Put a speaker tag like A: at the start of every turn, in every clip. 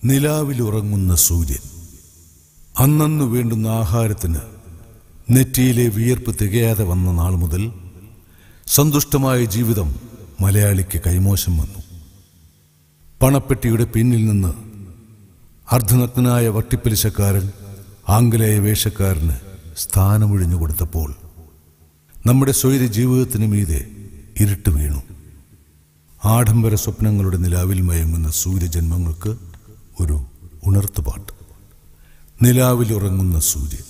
A: നിലാവിലുറങ്ങുന്ന സൂര്യൻ. അന്നന്നു വേണ്ടുന്ന ആഹാരത്തിന് നെറ്റിയിലെ വിയർപ്പ് തികയാതെ വന്ന നാൾ മുതൽ സന്തുഷ്ടമായ ജീവിതം മലയാളിക്ക് കൈമോശം വന്നു. പണപ്പെട്ടിയുടെ പിന്നിൽ നിന്ന് അർദ്ധനഗ്നായ വട്ടിപ്പലിശക്കാരൻ ആംഗലേയ വേഷക്കാരന് സ്ഥാനമൊഴിഞ്ഞു കൊടുത്തപ്പോൾ നമ്മുടെ സ്വൈര്യ ജീവിതത്തിന് മീതെ ഇരുട്ട് വീണു. ആഡംബര സ്വപ്നങ്ങളുടെ നിലാവിൽ മയങ്ങുന്ന സൂര്യജന്മങ്ങൾക്ക് ഒരു ഉണർത്തുപാട്ട്. നിലാവിലുറങ്ങുന്ന സൂര്യൻ.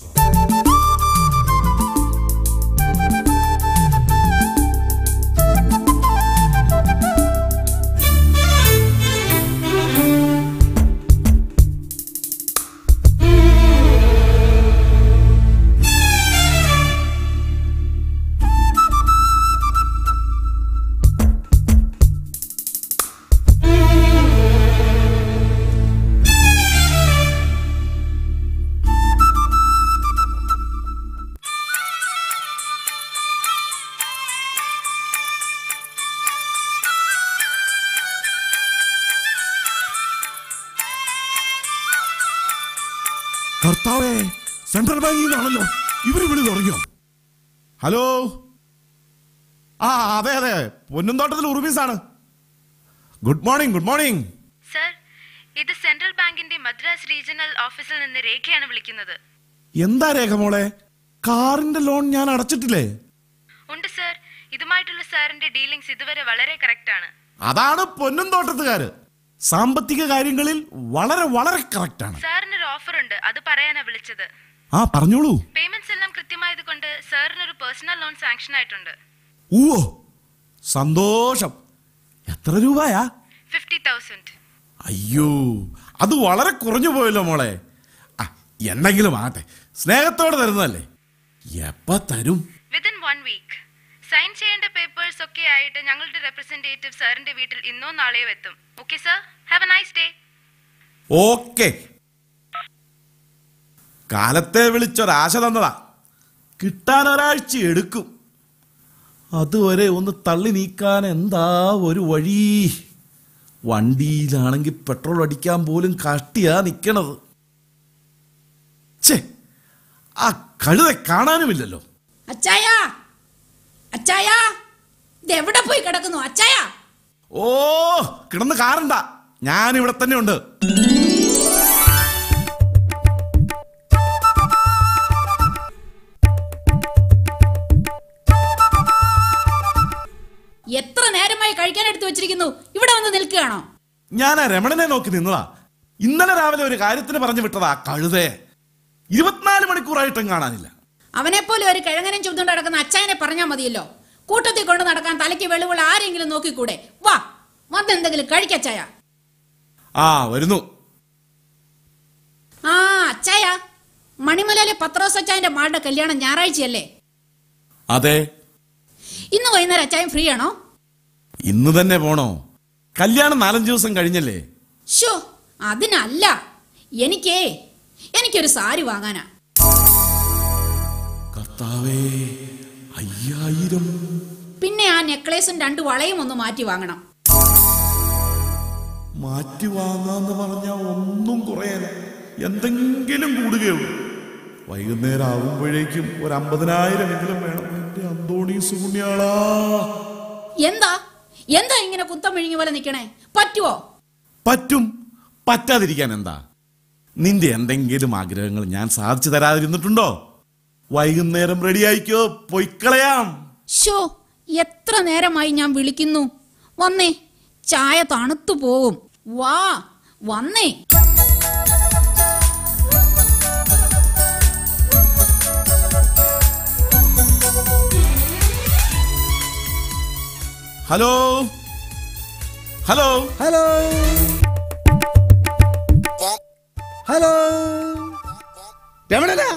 B: കർത്താവേ, സെൻട്രൽ ബാങ്കിൽ നിന്നാണല്ലോ ഇവര് വിളി തുടങ്ങിയോ? ഹലോ, അതെ അതെ, പൊന്നുംതോട്ടത്തിൽ ഉറുമീസാണ്. Good morning. Good morning
C: sir, ഇത് സെൻട്രൽ ബാങ്കിന്റെ മദ്രാസ് റീജിയണൽ ഓഫീസിൽ നിന്ന് രേഖയാണ് വിളിക്കുന്നത്.
B: എന്താ രേഖ മോളെ? കാറിന്റെ ലോൺ ഞാൻ അടച്ചിട്ടില്ലേ?
C: ഉണ്ട് സർ, ഇതുമായിട്ടുള്ള സാറിന്റെ ഡീലിംഗ്സ് ഇതുവരെ വളരെ കറക്റ്റ് ആണ്.
B: അതാണ് പൊന്നുംതോട്ടത്തുകാര്. സാമ്പത്തിക കാര്യങ്ങളിൽ വളരെ വളരെ കറക്റ്റ് ആണ്.
C: സാറിനൊരു ഓഫർ ഉണ്ട്, അത് പറയാനാ വിളിച്ചത്.
B: പറഞ്ഞോളൂ.
C: പേയ്മെന്റ്സ് എല്ലാം കൃത്യമായത് കൊണ്ട് സാറിനൊരു പേഴ്സണൽ ലോൺ സാങ്ഷൻ ആയിട്ടുണ്ട്.
B: ഓ, സന്തോഷം. എത്ര രൂപയാ?
C: 50,000.
B: അയ്യോ, അത് വളരെ കുറഞ്ഞു പോയല്ലോ മോളെ. എന്തെങ്കിലും ആട്ടെ, സ്നേഹത്തോടെ തരുന്നതല്ലേ. എപ്പ തരും?
C: വിത്തിൻ 1 വീക്ക്. സൈൻ ചെയ്യേണ്ട പേപ്പേഴ്സ് ഒക്കെ ആയിട്ട് ഞങ്ങളുടെ റെപ്രസെന്റേറ്റീവ് സാറിന്റെ വീട്ടിൽ ഇന്നോ നാളെയോ എത്തും. Okay sir, have a nice day.
B: Okay. കാലത്തെ വിളിച്ചൊരാശ തന്നതാ, കിട്ടാൻ ഒരാഴ്ച എടുക്കും. അതുവരെ ഒന്ന് തള്ളി നീക്കാൻ എന്താ ഒരു വഴി? വണ്ടിയിലാണെങ്കിൽ പെട്രോൾ അടിക്കാൻ പോലും കഷ്ടിയാ നിക്കണത്. ഛേ, ആ കഴുത കാണാനുമില്ലല്ലോ.
D: അച്ചായ, അച്ചായ, ഇതെവിടെ പോയി കിടക്കുന്നു അച്ചായ?
B: ഓ, കിടന്ന് കാറണ്ട, ഞാനിവിടെ തന്നെ ഉണ്ട്.
D: എത്ര നേരമായി കഴിക്കാൻ എടുത്തു വെച്ചിരിക്കുന്നു, ഇവിടെ വന്ന് നിൽക്കുകയാണോ?
B: ഞാൻ ആ രമണനെ നോക്കി നിന്നതാ. ഇന്നലെ രാവിലെ ഒരു കാര്യത്തിന് പറഞ്ഞു വിട്ടതാ കഴുതേ. 24 മണിക്കൂറായിട്ടും കാണാനില്ല.
D: അവനെ പോലെ ഒരു കിഴങ്ങനും ചുമന്നുകൊണ്ട് നടക്കുന്ന അച്ചായനെ പറഞ്ഞാൽ മതിയല്ലോ. കൂട്ടത്തിൽ കൊണ്ട് നടക്കാൻ തലയ്ക്ക് വെളിവുള്ള ആരെങ്കിലും നോക്കിക്കൂടെ? വാ, വന്നെന്തെങ്കിലും കഴിക്കച്ചായ.
B: വരുന്നു.
D: അച്ചായ, മണിമലയിലെ പത്രോസ് അച്ചായന്റെ മകളുടെ കല്യാണം ഞായറാഴ്ചയല്ലേ?
B: അതെ.
D: ഇന്ന് വൈകുന്നേരം അച്ചായൻ ഫ്രീ ആണോ?
B: ഇന്ന് തന്നെ പോണോ? കല്യാണം 4-5 ദിവസം കഴിഞ്ഞല്ലേ.
D: ഷോ, അതിനല്ല, എനിക്കൊരു സാരി വാങ്ങാനാ.
B: കർത്താവേ, 5000.
D: പിന്നെ ആ നെക്ലേസും 2 വളയും ഒന്ന് മാറ്റി വാങ്ങണം.
B: മാറ്റി വാങ്ങാന്ന് പറഞ്ഞാ ഒന്നും കുറയല്ല, എന്തെങ്കിലും കൂടുകയുള്ളൂ. വൈകുന്നേരം ആകുമ്പോഴേക്കും ഒരു 50,000 എങ്കിലും വേണം. എന്റെ അന്തോണീസ് പുണ്യാളാ.
D: എന്താ ഇങ്ങനെ കുത്തം വിഴുങ്ങി പോലെ നിക്കണേ? പറ്റുവോ?
B: പറ്റും, പറ്റാതിരിക്കാൻ എന്താ? നിന്റെ എന്തെങ്കിലും ആഗ്രഹങ്ങൾ ഞാൻ സാധിച്ചു തരാതിരുന്നിട്ടുണ്ടോ? വൈകുന്നേരം റെഡി ആയിക്കോ, പൊയ്ക്കളയാം.
D: ഷോ, എത്ര നേരമായി ഞാൻ വിളിക്കുന്നു. വന്നേ, ചായ തണുത്തു പോവും. വാ, വന്നേ.
B: ഹലോ ഹലോ
E: ഹലോ ഹലോ, രമണനാ,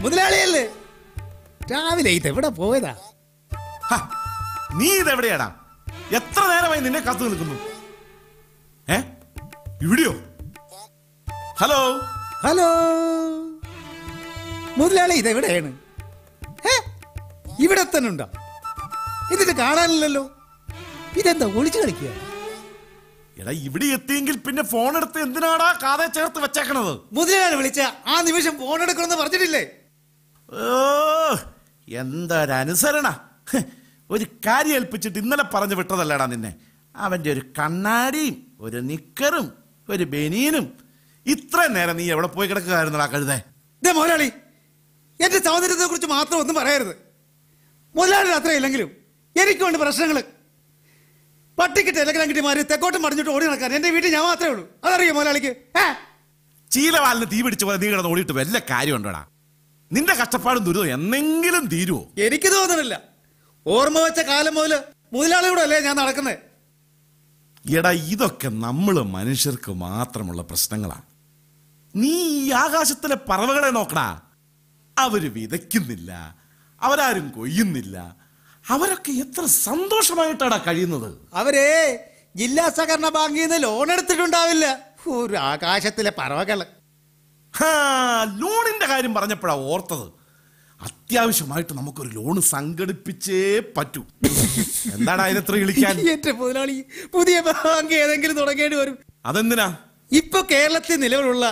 E: മുതലാളിയല്ലേ? രാവിലെ ഇതെവിടെ പോയതാ?
B: നീ ഇതെവിടെയാടാ? എത്ര നേരമായി നിന്നെ കാത്തു നിൽക്കുന്നു. ഇവിടെയോ? ഹലോ
E: ഹലോ, മുതലാളി ഇതെവിടെയാണ്? ഇവിടെ തന്നെ ഉണ്ടോ? ഇതിന് കാണാനില്ലല്ലോ. ഇതെന്താ ഒളിച്ചു കളിക്കുക?
B: എടാ ഇവിടെ എത്തിയെങ്കിൽ പിന്നെ ഫോൺ എടുത്ത് എന്തിനാടാ കാതെ ചേർത്ത് വെച്ചേക്കണത്?
E: മുതലാളി വിളിച്ച ആ നിമിഷം ഫോൺ എടുക്കണമെന്ന് പറഞ്ഞിട്ടില്ലേ?
B: ഓ എന്തൊരനുസരണ! ഒരു കാര്യം ഏൽപ്പിച്ചിട്ട് ഇന്നലെ പറഞ്ഞു വിട്ടതല്ലടാ നിന്നെ. അവന്റെ ഒരു കണ്ണാടിയും ഒരു നിക്കറും ഒരു ബനിയനും. ഇത്രയും നേരം നീ എവിടെ പോയി കിടക്കുകയായിരുന്നടാ കഴുതേ?
E: മുതലാളി, എന്റെ സൗന്ദര്യത്തെ കുറിച്ച് മാത്രം ഒന്നും പറയരുത്. മുതലാളി അത്രയില്ലെങ്കിലും എനിക്ക് വേണ്ട പ്രശ്നങ്ങൾ. പട്ടിക്ക് ടെലഗ്രാം കിട്ടിമാര് തെക്കോട്ടും പറഞ്ഞിട്ട് ഓടി നടക്കാൻ എന്റെ വീട്ടിൽ ഞാൻ മാത്രമേ ഉള്ളൂ. അതറിയോ മുതലാളിക്ക്?
B: ചീലവാലിന് തീ പിടിച്ച് പോലെ നീ കിടന്ന് ഓടിയിട്ട് വല്ല കാര്യമുണ്ടോടാ? നിന്റെ കഷ്ടപ്പാടും ദുരിതം എന്നെങ്കിലും തീരുവോ?
E: എനിക്ക് തോന്നണില്ല. ഓർമ്മ വെച്ച കാലം മുതൽ മുതലാളിയോടെ അല്ലേ ഞാൻ നടക്കുന്നത്.
B: എടാ ഇതൊക്കെ നമ്മള് മനുഷ്യർക്ക് മാത്രമുള്ള പ്രശ്നങ്ങളാ. നീ ഈ ആകാശത്തിലെ പറവകളെ നോക്കടാ. അവര് വിതയ്ക്കുന്നില്ല, അവരാരും കൊയ്യുന്നില്ല. അവരൊക്കെ എത്ര സന്തോഷമായിട്ടാടാ കഴിയുന്നത്.
E: അവരെ ജില്ലാ സഹകരണ ബാങ്കിൽ നിന്ന് ലോൺ എടുത്തിട്ടുണ്ടാവില്ല. ഒരു ആകാശത്തിലെ പറവകള്.
B: ലോണിന്റെ കാര്യം പറഞ്ഞപ്പോഴാ ഓർത്തത്. അത്യാവശ്യമായിട്ട് നമുക്കൊരു ലോൺ സംഘടിപ്പിച്ചേ പറ്റൂ. എന്താണ് അതിനെത്ര വിളിക്കാൻ?
E: എന്റെ മുതലാളി, പുതിയ ബാങ്ക് ഏതെങ്കിലും തുടങ്ങേണ്ടി വരും.
B: അതെന്തിനാ?
E: ഇപ്പൊ കേരളത്തിൽ നിലവിലുള്ള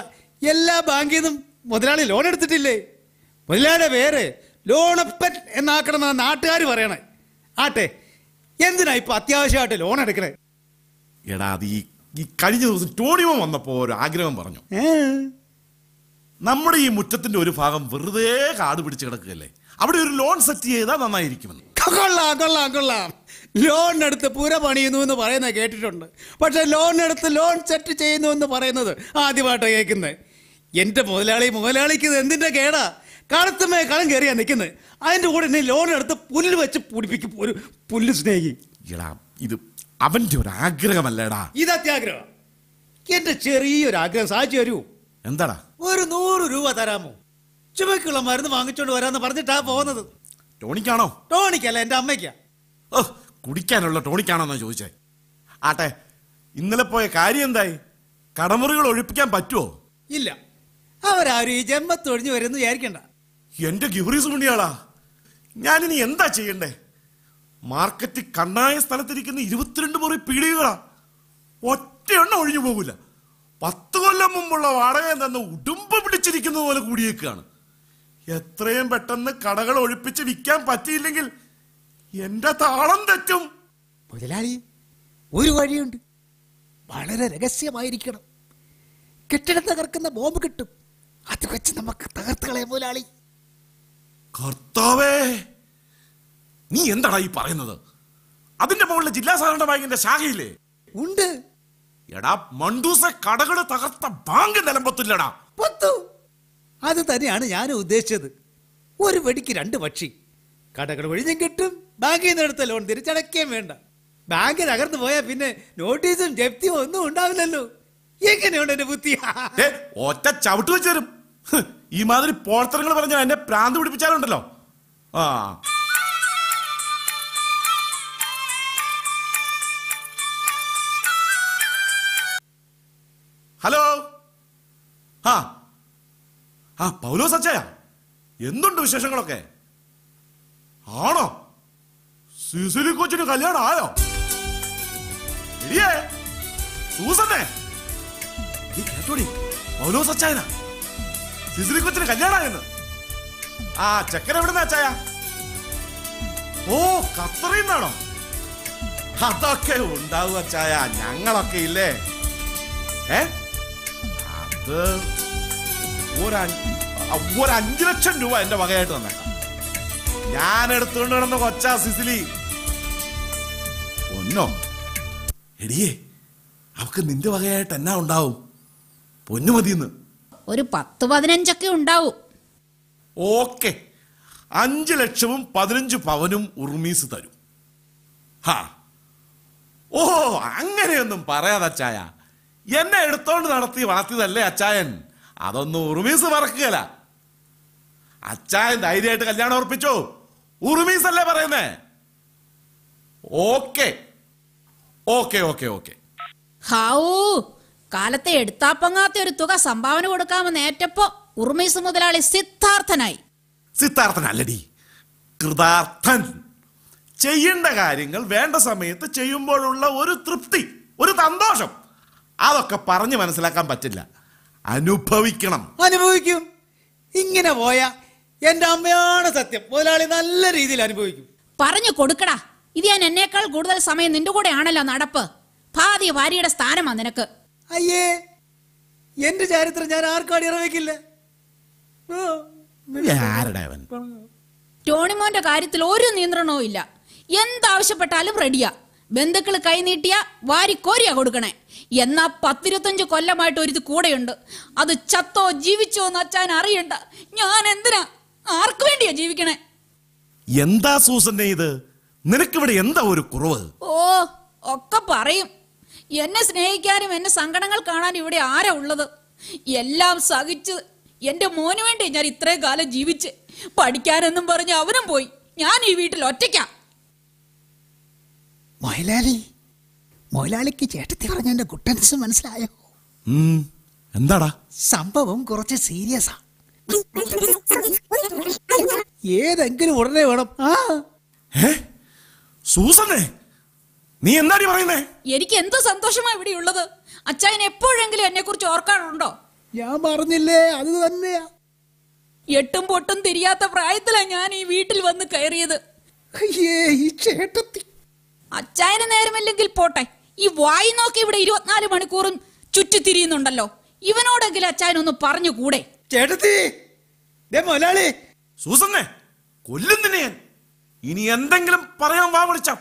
E: എല്ലാ ബാങ്കിൽ നിന്നും മുതലാളി ലോൺ എടുത്തിട്ടില്ലേ? മുതലാളിയുടെ പേര് ലോണപ്പൻ എന്നാക്കണമെന്നാണ് നാട്ടുകാർ പറയണേ. ആട്ടെ, എന്തിനാ ഇപ്പൊ അത്യാവശ്യമായിട്ട് ലോൺ എടുക്കണേ?
B: എടാ അത് ഈ കഴിഞ്ഞ ദിവസം ടോണിമോ വന്നപ്പോ ഒരു ആഗ്രഹം പറഞ്ഞു. നമ്മുടെ ഈ മുറ്റത്തിന്റെ ഒരു ഭാഗം വെറുതെ കാട് പിടിച്ച് കിടക്കുകയല്ലേ, അവിടെ ഒരു ലോൺ സെറ്റ് ചെയ്താൽ നന്നായിരിക്കുമെന്ന്.
E: കൊള്ളാം കൊള്ളാം കൊള്ളാം. ലോൺ എടുത്ത് പുര പണിയുന്നു എന്ന് പറയുന്നത് കേട്ടിട്ടുണ്ട്. പക്ഷെ ലോൺ എടുത്ത് ലോൺ സെറ്റ് ചെയ്യുന്നു എന്ന് പറയുന്നത് ആദ്യമായിട്ടാണ് കേൾക്കുന്നത്. എന്റെ മുതലാളിക്ക് ഇത് എന്തിന്റെ കേടാ? കളത്തുമേ കളം കയറിയാ നിൽക്കുന്നത്. അതിന്റെ കൂടെ ഇനി ലോൺ എടുത്ത് പുല്ല് വെച്ച് പൊടിപ്പിക്കും. ഒരു പുല്ല് സ്നേഹി.
B: എടാ ഇത് അവന്റെ ഒരു ആഗ്രഹമല്ലേടാ.
E: ഇത് അത്യാഗ്രഹം. എന്റെ ചെറിയൊരു ആഗ്രഹം സാധിച്ചു തരൂ.
B: എന്താടാ?
E: ഒരു 100 രൂപ തരാമോ? ചുമക്കുള്ള മരുന്ന് വാങ്ങിച്ചോണ്ട് വരാന്ന് പറഞ്ഞിട്ടാ പോകുന്നത്.
B: ടോണിക്കാണോ?
E: ടോണിക്കല്ല, എന്റെ അമ്മയ്ക്കാ.
B: കുടിക്കാനുള്ള ടോണിക്കാണോന്നാ ചോദിച്ചേ. ആട്ടെ, ഇന്നലെ പോയ കാര്യം എന്തായി? കടമുറികൾ ഒഴിപ്പിക്കാൻ പറ്റുമോ?
E: ഇല്ല, അവരാരും ഈ ജന്മത്തൊഴിഞ്ഞു വരുന്നു വിചാരിക്കണ്ട.
B: എന്റെ ഗിവറീസ് മുണ്ടിയാളാ, ഞാനിനി എന്താ ചെയ്യണ്ടേ? മാർക്കറ്റിൽ കണ്ണായ സ്ഥലത്തിരിക്കുന്ന 22 മുറി പീടികകളാ. ഒറ്റ എണ്ണ ഒഴിഞ്ഞു പോകില്ല. 10 കൊല്ലം മുമ്പുള്ള വാടക തന്നെ ഉടുമ്പ് പിടിച്ചിരിക്കുന്ന പോലെ കൂടിയേക്കാണ്. എത്രയും പെട്ടെന്ന് കടകൾ ഒഴിപ്പിച്ച് വിൽക്കാൻ പറ്റിയില്ലെങ്കിൽ എന്റെ താളം തെറ്റും.
E: മുതലാളി, ഒരു വഴിയുണ്ട്. വളരെ രഹസ്യമായിരിക്കണം. കെട്ടിടം തകർക്കുന്ന ബോംബ് കിട്ടും. അത് വെച്ച് നമുക്ക് തകർത്ത് കളയാം മുതലാളി.
B: കർത്താവേ, നീ എന്താടാ ഈ പറയുന്നത്? അതിന്റെ മുകളിൽ ജില്ലാ സഹകരണ ബാങ്കിന്റെ ശാഖയില്ലേ?
E: ഉണ്ട്.
B: എടാ മണ്ടൂസ, കടകള് തകർത്ത ബാങ്ക് നിലമ്പത്തില്ലടാ.
E: അത് തന്നെയാണ് ഞാൻ ഉദ്ദേശിച്ചത്. ഒരു വെടിക്ക് 2 പക്ഷി. കടകൾ ഒഴിഞ്ഞും കിട്ടും, ബാങ്കിൽ നിന്ന് എടുത്ത ലോൺ തിരിച്ചടയ്ക്കുകയും വേണ്ട. ബാങ്ക് തകർന്നു പോയാൽ പിന്നെ നോട്ടീസും ജപ്തിയും ഒന്നും ഉണ്ടാവില്ലല്ലോ. എങ്ങനെയുണ്ട് എന്റെ ബുദ്ധി?
B: ഒറ്റ ചവിട്ട് വെച്ച് തരും. ഈ മാതിരി പോർത്തരങ്ങൾ പറഞ്ഞാൽ എന്നെ പ്രാന്ത് പിടിപ്പിച്ചാലുണ്ടല്ലോ. ഹലോ. പൗലോസ് അച്ചായ, എന്തുണ്ട് വിശേഷങ്ങളൊക്കെ? ആണോ? സിസിലി കൊച്ചിന് കല്യാണം ആയോ? സൂസന്നെ, നീ കേട്ടോടി, പൗലോസ് അച്ചായനാ സിസിലി കൊച്ചിന് കല്യാണമായെന്ന്. ചെക്കൻ എവിടുന്ന അച്ചായ? ഓ, ഖത്തറിന്നാണോ? അതൊക്കെ ഉണ്ടാവും അച്ചായ, ഞങ്ങളൊക്കെ ഇല്ലേ. അത് ഒരു 5 ലക്ഷം രൂപ എന്റെ വകയായിട്ട് തന്നേക്കാം. ഞാൻ എടുത്തുകൊണ്ട് കിടന്ന കൊച്ചാ സിസിലി. പൊന്നോ എടിയേ, അവക്ക് നിന്റെ വകയായിട്ട് എന്നാ ഉണ്ടാവും? പൊന്നു മതിന്ന്
D: ഒരു 10-15 ഉണ്ടാവും.
B: ഓക്കെ, 5 ലക്ഷവും 15 പവനും ഉർമീസ് തരും. ഓ, അങ്ങനെയൊന്നും പറയാതെ അച്ചായ, എന്നെ എടുത്തോണ്ട് നടത്തി വളർത്തിയതല്ലേ അച്ചായൻ. അതൊന്നും ഉറുമീസ് മറക്കുകയല്ല. അച്ചായൻ ധൈര്യമായിട്ട് കല്യാണം ഉറപ്പിച്ചോ. ഉറുമീസ് അല്ലേ പറയുന്നേ? Okay okay okay okay.
D: കാലത്തെ എടുത്താപ്പങ്ങാത്ത ഒരു തുക സംഭാവന കൊടുക്കാമെന്ന് ഏറ്റപ്പോ ഉറുമീസ് മുതലാളി സിദ്ധാർത്ഥനായി.
B: സിദ്ധാർത്ഥനല്ലടി, കൃതാർത്ഥൻ. ചെയ്യേണ്ട കാര്യങ്ങൾ വേണ്ട സമയത്ത് ചെയ്യുമ്പോഴുള്ള ഒരു തൃപ്തി, ഒരു സന്തോഷം. അതൊക്കെ പറഞ്ഞ് മനസ്സിലാക്കാൻ പറ്റില്ല, അനുഭവിക്കണം.
E: അനുഭവിക്കും. ഇങ്ങനെ പോയാ എന്റെ അമ്മയാണ് സത്യം, മുതലാളി നല്ല രീതിയിൽ അനുഭവിക്കും.
D: പറഞ്ഞു കൊടുക്കടാ. ഇത് ഞാൻ എന്നേക്കാൾ കൂടുതൽ സമയം നിന്റെ കൂടെ ആണല്ലോ നടപ്പ്. ഭാര്യയുടെ സ്ഥാനമാ നിനക്ക്.
E: അയ്യേ, എന്റെ ചരിത്രം ഞാൻ ആർക്കാടി അറിയിക്കില്ല.
D: ടോണിമോന്റെ കാര്യത്തിൽ ഒരു നിയന്ത്രണവും ഇല്ല. എന്താവശ്യപ്പെട്ടാലും റെഡിയാ. ബന്ധുക്കൾ കൈനീട്ടിയ വാരിക്കോരിയാ കൊടുക്കണേ. എന്നാ 10-25 കൊല്ലമായിട്ട് ഒരു കൂടെയുണ്ട്. അത് ചത്തോ ജീവിച്ചോ എന്ന് അച്ഛൻ അറിയണ്ട. ഞാൻ എന്തിനാ, ആർക്കു വേണ്ടിയാ ജീവിക്കണേ?
B: എന്താ സൂസന്നെ ഇത്? നിനക്കിവിടെ എന്താ ഒരു കുറവ്?
D: ഓ, ഒക്കെ പറയും. എന്നെ സ്നേഹിക്കാനും എന്നെ സങ്കടങ്ങൾ കാണാനും ഇവിടെ ആരാ ഉള്ളത്? എല്ലാം സഹിച്ച് എന്റെ മോന് വേണ്ടി ഞാൻ ഇത്രയും കാലം ജീവിച്ച്. പഠിക്കാനെന്നും പറഞ്ഞ് അവനും പോയി. ഞാൻ ഈ വീട്ടിൽ ഒറ്റയ്ക്കാ.
E: മൊയലാളിക്ക് ചേട്ടത്തി പറഞ്ഞ എന്റെ കുട്ടൻസ് മനസ്സിലായോ?
B: എന്താടാ
E: സംഭവം കുറച്ച് സീരിയസാ. ഏതെങ്കിലും ഉടനെ വേണം.
B: സൂസന്നെ, നീ എന്താടി പറയുന്നേ?
D: എനിക്ക് എന്ത് സന്തോഷമാ ഇവിടെ ഉള്ളത്. അച്ഛൻ എപ്പോഴെങ്കിലും എന്നെ കുറിച്ച് ഓർക്കാറുണ്ടോ?
E: ഞാൻ പറഞ്ഞില്ലേ, അത് തന്നെയാ.
D: എട്ടും പൊട്ടും തിരിയാത്ത പ്രായത്തിലാ ഞാൻ ഈ വീട്ടിൽ വന്ന് കയറിയത്.
E: ഈ ചേട്ടത്തി
D: അച്ചായന് നേരമില്ലെങ്കിൽ പോട്ടെ, ഈ വായി നോക്കി ഇവിടെ 24 മണിക്കൂറും ചുറ്റിത്തിരിയുന്നുണ്ടല്ലോ. ഇവനോടെങ്കിലും അച്ചായനൊന്ന് പറഞ്ഞുകൂടെ?
E: ചേട്ടത്തി, മൊലാളി.
B: സൂസന്നെ, കൊല്ലുന്നിനെ ഞാൻ. ഇനി എന്തെങ്കിലും പറയാൻ വാ വിളിച്ചാ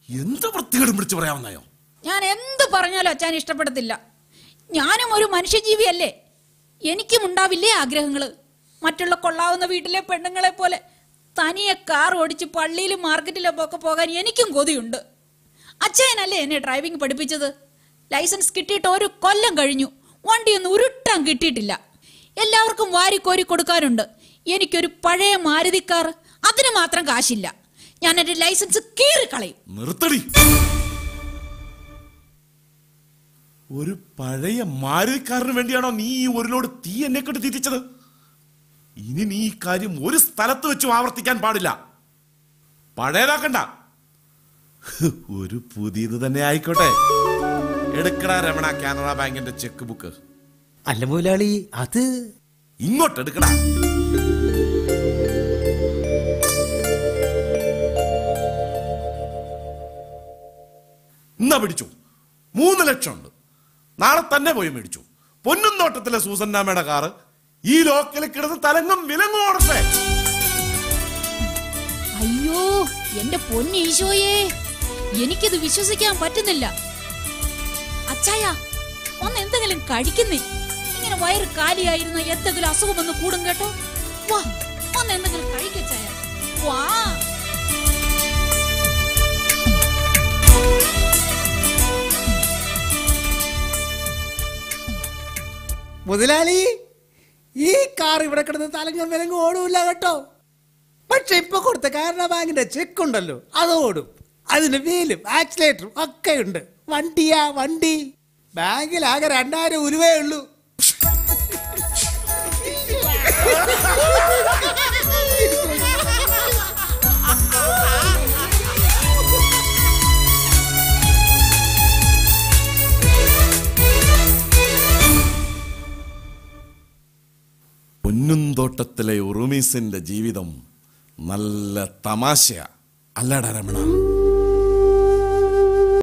B: എന്ത് വൃത്തികേടും വിളിച്ചു പറയാവുന്നയോ?
D: ഞാൻ എന്ത് പറഞ്ഞാലും അച്ചായൻ ഇഷ്ടപ്പെടത്തില്ല. ഞാനും ഒരു മനുഷ്യജീവിയല്ലേ. എനിക്കും ഉണ്ടാവില്ലേ ആഗ്രഹങ്ങള്? മറ്റുള്ള കൊള്ളാവുന്ന വീട്ടിലെ പെണ്ണുങ്ങളെ പോലെ തനിയെ കാർ ഓടിച്ച് പള്ളിയിലും മാർക്കറ്റിലും ഒക്കെ പോകാൻ എനിക്കും കൊതിയുണ്ട്. അച്ഛനല്ലേ എന്നെ ഡ്രൈവിംഗ് പഠിപ്പിച്ചത്. ലൈസൻസ് കിട്ടിയിട്ട് 1 കൊല്ലം കഴിഞ്ഞു. വണ്ടിയൊന്നും ഉരുട്ടാൻ കിട്ടിയിട്ടില്ല. എല്ലാവർക്കും വാരിക്കോരി കൊടുക്കാറുണ്ട്. എനിക്കൊരു പഴയ മാരുതി കാർ, അതിന് മാത്രം കാശില്ല. ഞാൻ എന്റെ ലൈസൻസ് കീറിക്കളയും.
B: നിർത്തടി. ഒരു പഴയ മാരുതിക്കാരന് വേണ്ടിയാണോ നീ ഈ ഒരു ലോഡ് തീ എന്നെ കൊണ്ട് തിരിച്ചത്? ഇനി നീ ഈ കാര്യം ഒരു സ്ഥലത്ത് വെച്ചും ആവർത്തിക്കാൻ പാടില്ല. പഴയതാക്കണ്ട, ഒരു പുതിയത് തന്നെ ആയിക്കോട്ടെ. എടുക്കടാ രമണ കാനറ ബാങ്കിന്റെ ചെക്ക് ബുക്ക്.
E: അല്ല മുതലാളി, അത്
B: ഇങ്ങോട്ട് എടുക്കടാ. എന്നാ പിടിച്ചു. 3 ലക്ഷം ഉണ്ട്. നാളെ തന്നെ പോയി മേടിച്ചു. പൊന്നും തോട്ടത്തിലെ സൂസന്നാമ്മയുടെ കാറ് ഈ ലോക്കലിൽ കിടന്ന് തലങ്ങും വിലങ്ങും ഓടട്ടെ.
D: അയ്യോ, എന്റെ പൊന്നീശോയേ, എനിക്കിത് വിശ്വസിക്കാൻ പറ്റുന്നില്ല. അച്ചായ, ഒന്ന് എന്തെങ്കിലും കഴിക്കുന്നേ. ഇങ്ങനെ വയറ് കാലിയായിരുന്ന എന്തെങ്കിലും അസുഖം ഒന്ന് കൂടും കേട്ടോ. വാ, ഒന്ന് എന്തെങ്കിലും കഴിക്കച്ചായ. വാ.
E: മുതലാളി, ഈ കാർ ഇവിടെ കിടന്ന് തലങ്ങും വിലങ്ങും ഓടൂല്ല കേട്ടോ. പക്ഷെ ഇപ്പൊ കൊടുത്ത കാനറ ബാങ്കിന്റെ ചെക്ക് ഉണ്ടല്ലോ, അത് ഓടും. അതിന് വീലും ആക്സിലേറ്ററും ഒക്കെ ഉണ്ട്. വണ്ടിയാ വണ്ടി. ബാങ്കിൽ ആകെ 2000 ഉരുവേ ഉള്ളൂ.
B: പൊന്നുംതോട്ടത്തിലെ ഉറുമീസിന്റെ ജീവിതം നല്ല തമാശയാ, അല്ലടാ രമണ?